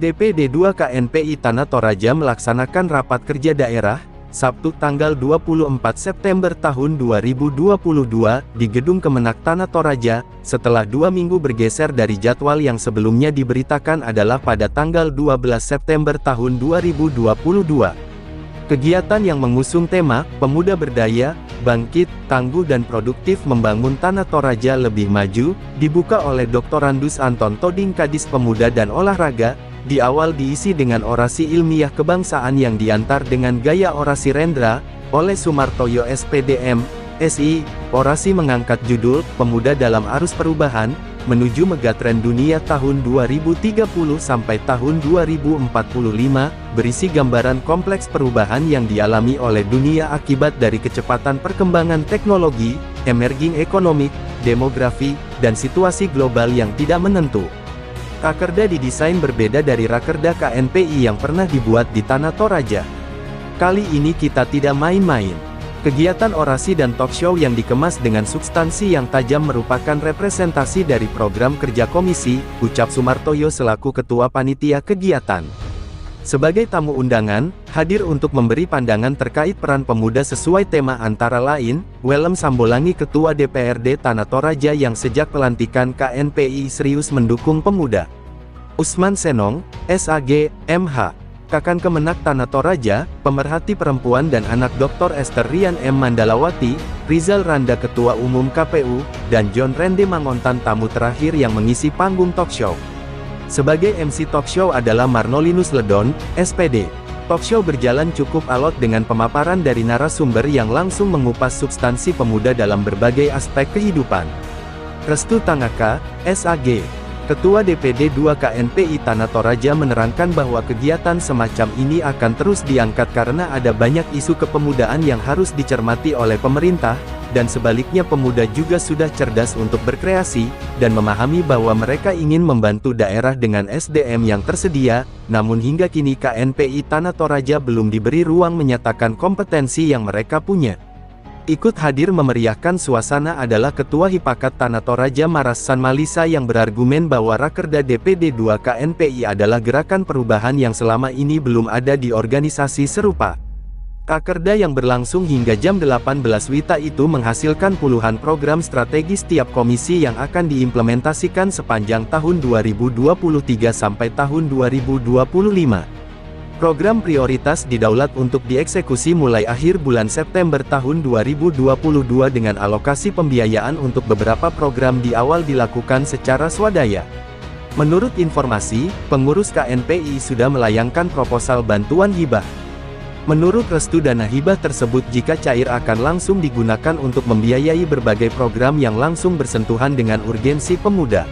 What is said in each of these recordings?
DPD 2 KNPI Tanah Toraja melaksanakan rapat kerja daerah, Sabtu tanggal 24 September tahun 2022, di Gedung Kemenak Tanah Toraja, setelah 2 minggu bergeser dari jadwal yang sebelumnya diberitakan adalah pada tanggal 12 September tahun 2022. Kegiatan yang mengusung tema, Pemuda Berdaya, Bangkit, Tangguh dan Produktif Membangun Tanah Toraja Lebih Maju, dibuka oleh Dr. Andus Anton Toding Kadis Pemuda dan Olahraga. Di awal diisi dengan orasi ilmiah kebangsaan yang diantar dengan gaya orasi Rendra, oleh Sumartoyo SPDM, SI. Orasi mengangkat judul, Pemuda dalam Arus Perubahan, menuju Megatren Dunia tahun 2030 sampai tahun 2045, berisi gambaran kompleks perubahan yang dialami oleh dunia akibat dari kecepatan perkembangan teknologi, emerging economic, demografi, dan situasi global yang tidak menentu. Rakerda didesain berbeda dari Rakerda KNPI yang pernah dibuat di Tanah Toraja. Kali ini kita tidak main-main. Kegiatan orasi dan talk show yang dikemas dengan substansi yang tajam merupakan representasi dari program kerja komisi, ucap Sumartoyo selaku Ketua Panitia Kegiatan. Sebagai tamu undangan, hadir untuk memberi pandangan terkait peran pemuda sesuai tema antara lain, Welem Sambolangi Ketua DPRD Tanah Toraja yang sejak pelantikan KNPI serius mendukung pemuda. Usman Senong, SAG, MH. Kakan Kemenak Tanah Toraja, pemerhati perempuan dan anak Dr. Esther Rian M. Mandalawati, Rizal Randa Ketua Umum KPU, dan John Rende Mangontan tamu terakhir yang mengisi panggung talk show. Sebagai MC talk show adalah Marnolinus Ledon, SPD. Talk show berjalan cukup alot dengan pemaparan dari narasumber yang langsung mengupas substansi pemuda dalam berbagai aspek kehidupan. Restu Tangaka, SAG. Ketua DPD 2 KNPI Tanah Toraja menerangkan bahwa kegiatan semacam ini akan terus diangkat karena ada banyak isu kepemudaan yang harus dicermati oleh pemerintah, dan sebaliknya pemuda juga sudah cerdas untuk berkreasi, dan memahami bahwa mereka ingin membantu daerah dengan SDM yang tersedia, namun hingga kini KNPI Tanah Toraja belum diberi ruang menyatakan kompetensi yang mereka punya. Ikut hadir memeriahkan suasana adalah Ketua Hipakat Tanah Toraja Marasan Malisa yang berargumen bahwa Rakerda DPD 2 KNPI adalah gerakan perubahan yang selama ini belum ada di organisasi serupa. Rakerda yang berlangsung hingga jam 18 WITA itu menghasilkan puluhan program strategis tiap komisi yang akan diimplementasikan sepanjang tahun 2023 sampai tahun 2025. Program prioritas didaulat untuk dieksekusi mulai akhir bulan September tahun 2022 dengan alokasi pembiayaan untuk beberapa program di awal dilakukan secara swadaya. Menurut informasi, pengurus KNPI sudah melayangkan proposal bantuan hibah. Menurut Restu, dana hibah tersebut jika cair akan langsung digunakan untuk membiayai berbagai program yang langsung bersentuhan dengan urgensi pemuda.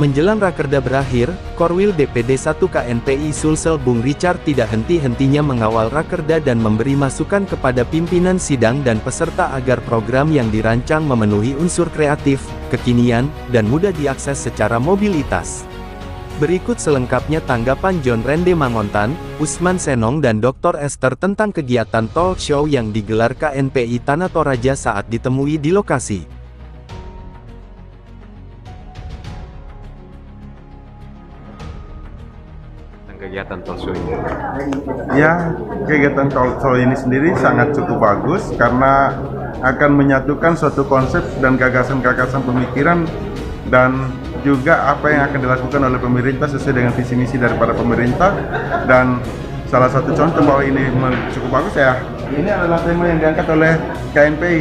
Menjelang Rakerda berakhir, Korwil DPD 1 KNPI Sulsel Bung Richard tidak henti-hentinya mengawal Rakerda dan memberi masukan kepada pimpinan sidang dan peserta agar program yang dirancang memenuhi unsur kreatif, kekinian, dan mudah diakses secara mobilitas. Berikut selengkapnya tanggapan John Rende Mangontan, Usman Senong dan Dr. Esther tentang kegiatan talk show yang digelar KNPI Tanah Toraja saat ditemui di lokasi. Kegiatan talk show ini? Ya, kegiatan talk show ini sendiri sangat cukup bagus karena akan menyatukan suatu konsep dan gagasan-gagasan pemikiran dan juga apa yang akan dilakukan oleh pemerintah sesuai dengan visi misi daripada pemerintah. Dan salah satu contoh bahwa ini cukup bagus ya, ini adalah tema yang diangkat oleh KNPI.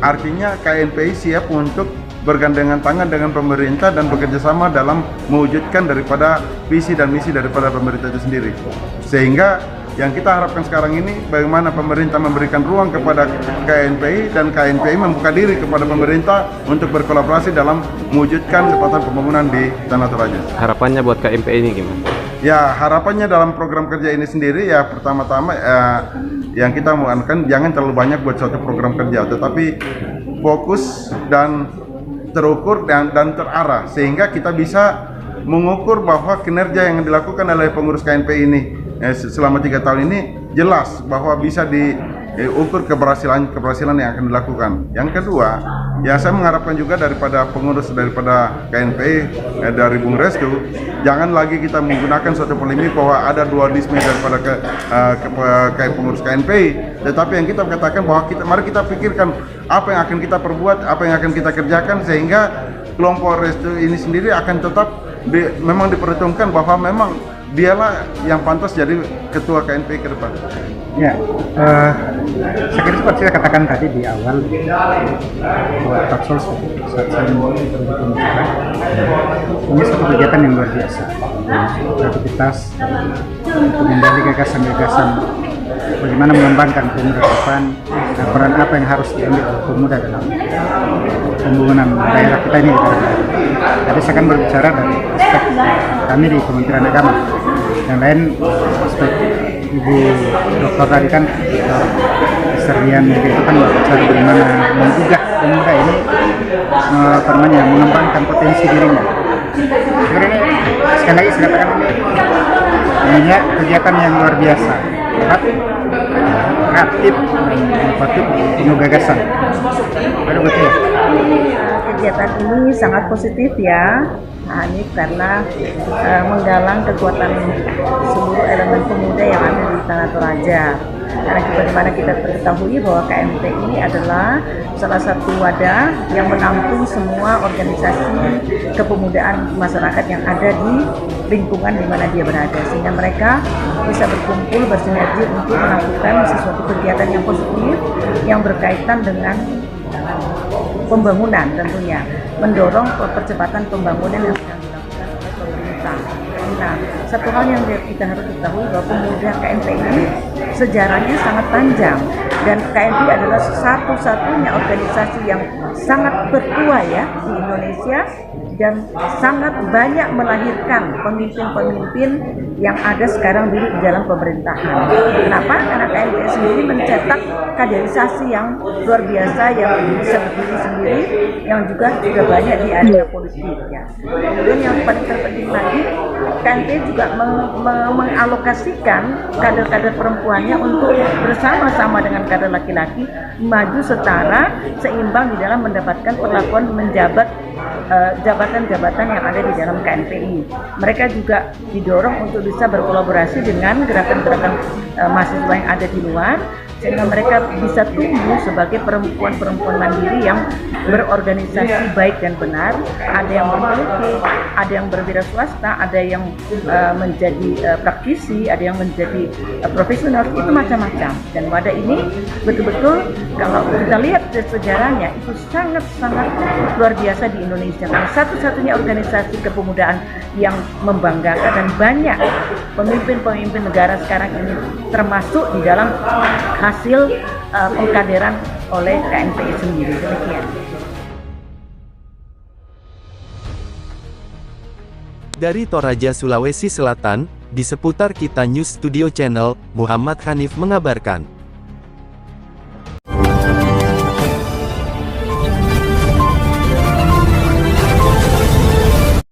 Artinya KNPI siap untuk bergandengan tangan dengan pemerintah dan bekerja sama dalam mewujudkan daripada visi dan misi daripada pemerintah itu sendiri. Sehingga yang kita harapkan sekarang ini bagaimana pemerintah memberikan ruang kepada KNPI dan KNPI membuka diri kepada pemerintah untuk berkolaborasi dalam mewujudkan kekuatan pembangunan di Tanah Toraja. Harapannya buat KNPI ini gimana? Ya, harapannya dalam program kerja ini sendiri ya pertama-tama yang kita mengatakan jangan terlalu banyak buat suatu program kerja, tetapi fokus dan terukur dan terarah sehingga kita bisa mengukur bahwa kinerja yang dilakukan oleh pengurus KNPI ini selama 3 tahun ini jelas bahwa bisa ukur keberhasilan yang akan dilakukan. Yang kedua, ya saya mengharapkan juga daripada pengurus daripada KNPI dari Bung Restu, jangan lagi kita menggunakan suatu polemik bahwa ada dualisme daripada pengurus KNPI, tetapi yang kita katakan bahwa mari kita pikirkan apa yang akan kita perbuat, apa yang akan kita kerjakan, sehingga kelompok Restu ini sendiri akan tetap memang diperhitungkan bahwa memang dialah yang pantas jadi ketua KNPI ke depan. Ya, saya kira seperti saya katakan tadi di awal bahwa Taksol saat saya berbicara ini satu kegiatan yang luar biasa, aktivitas untuk menggali gagasan-gagasan bagaimana mengembangkan pemuda ke depan dan peran apa yang harus diambil oleh pemuda dalam pembangunan daerah kita ini. Jadi saya akan berbicara dari aspek kami di Kementerian Agama, yang lain aspek Ibu Dokter tadi kan Serdian itu kan berbicara bagaimana menggugah pemuda ini mengembangkan potensi dirinya. Sebenarnya sekali lagi saya katakan ini kegiatan yang luar biasa, kreatif, patut penuh gagasan. Ada betul. Kegiatan ini sangat positif ya, Hanif, karena menggalang kekuatan seluruh elemen pemuda yang ada di Tanah Toraja. Karena bagaimana kita ketahui bahwa KMP ini adalah salah satu wadah yang menampung semua organisasi kepemudaan masyarakat yang ada di lingkungan di mana dia berada, sehingga mereka bisa berkumpul bersinergi untuk melakukan sesuatu kegiatan yang positif yang berkaitan dengan pembangunan, tentunya mendorong percepatan pembangunan yang sedang dilakukan oleh pemerintah. Nah, satu hal yang kita harus ketahui bahwa pemuda KNPI ini sejarahnya sangat panjang, dan KNPI adalah satu-satunya organisasi yang sangat tertua ya di Indonesia dan sangat banyak melahirkan pemimpin-pemimpin yang ada sekarang di dalam pemerintahan. Kenapa? Karena KNPI sendiri mencetak kaderisasi yang luar biasa, yang bisa berdiri sendiri, yang juga banyak di area politik ya. Kemudian yang paling terpenting lagi, KNPI juga mengalokasikan kader-kader perempuannya untuk bersama-sama dengan kader laki-laki maju setara, seimbang di dalam mendapatkan perlakuan menjabat jabatan-jabatan yang ada di dalam KNPI. Mereka juga didorong untuk bisa berkolaborasi dengan gerakan-gerakan mahasiswa yang ada di luar, sehingga mereka bisa tumbuh sebagai perempuan-perempuan mandiri yang berorganisasi baik dan benar. Ada yang berpolitik, ada yang berwira swasta, ada yang menjadi praktisi, ada yang menjadi profesional, itu macam-macam. Dan wadah ini betul-betul kalau kita lihat sejarahnya itu sangat-sangat luar biasa di Indonesia, karena satu-satunya organisasi kepemudaan yang membanggakan, dan banyak pemimpin-pemimpin negara sekarang ini termasuk di dalam hasil pengkaderan oleh KNPI sendiri. Demikian. Dari Toraja, Sulawesi Selatan, di seputar Kita News Studio Channel, Muhammad Hanif mengabarkan.